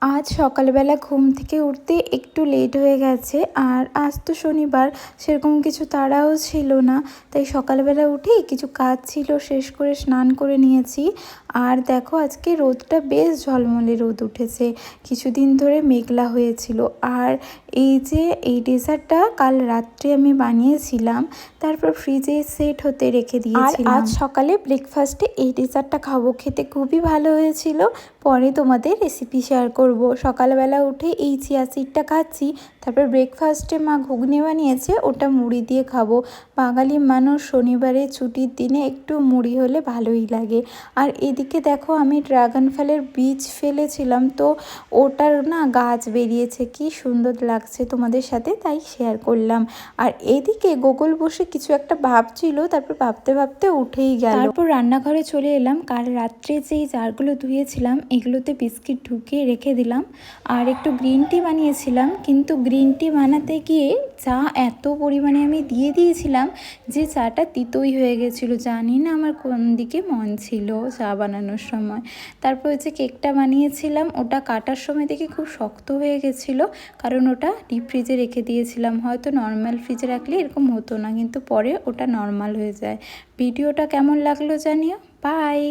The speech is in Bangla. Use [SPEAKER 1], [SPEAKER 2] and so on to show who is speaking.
[SPEAKER 1] আজ সকালবেলা ঘুম থেকে উঠতে একটু লেট হয়ে গেছে। আর আজ তো শনিবার, সেরকম কিছু তাড়াও ছিল না। তাই সকালবেলা উঠেই কিছু কাজ ছিল শেষ করে স্নান করে নিয়েছি। আর দেখো আজকে রোদটা বেশ ঝলমলে রোদ উঠেছে, কিছুদিন ধরে মেঘলা হয়েছিল। আর এই যে এই ডেজার্টটা কাল রাত্রে আমি বানিয়েছিলাম, তারপর ফ্রিজে সেট হতে রেখে দিয়েছিলাম। আর আজ সকালে ব্রেকফাস্টে এই ডেজার্টটা খাবো, খেতে খুবই ভালো হয়েছিল। পরে তোমাদের রেসিপি শেয়ার করব। সকালবেলা উঠে এই চিয়া সিডটা খাচ্ছি, তারপর ব্রেকফাস্টে মা ঘুগনি বানিয়েছে, ওটা মুড়ি দিয়ে খাবো। বাঙালি মানুষ শনিবারে ছুটির দিনে একটু মুড়ি হলে ভালোই লাগে। আর এদিকে দেখো আমি ড্রাগন ফলের বীজ ফেলেছিলাম, তো ওটার না গাছ বেরিয়েছে, কি সুন্দর লাগছে তোমাদের সাথে, তাই শেয়ার করলাম। আর এদিকে গোগল বসে কিছু একটা ভাবছিল, তারপর ভাবতে ভাবতে উঠেই গেল। তারপর রান্নাঘরে চলে এলাম। কাল রাত্রে যেই জারগুলো ধুয়েছিলাম এগুলোতে বিস্কিট ঢুকিয়ে রেখে দিলাম। আর একটু গ্রিন টি বানিয়েছিলাম, কিন্তু গ্রিন টি বানাতে গিয়ে চা এত পরিমাণে আমি দিয়ে দিয়েছিলাম যে চাটা তিতই হয়ে গেছিলো। জানি না আমার কোন দিকে মন ছিল চা বানানোর সময়। তারপর হচ্ছে কেকটা বানিয়েছিলাম, ওটা কাটার সময় দেখে খুব শক্ত হয়ে গেছিলো, কারণ ওটা ডিপ ফ্রিজে রেখে দিয়েছিলাম। হয়তো নর্মাল ফ্রিজে রাখলে এরকম হতো না, কিন্তু পরে ওটা নর্মাল হয়ে যায়। ভিডিওটা কেমন লাগলো জানিও। বাই।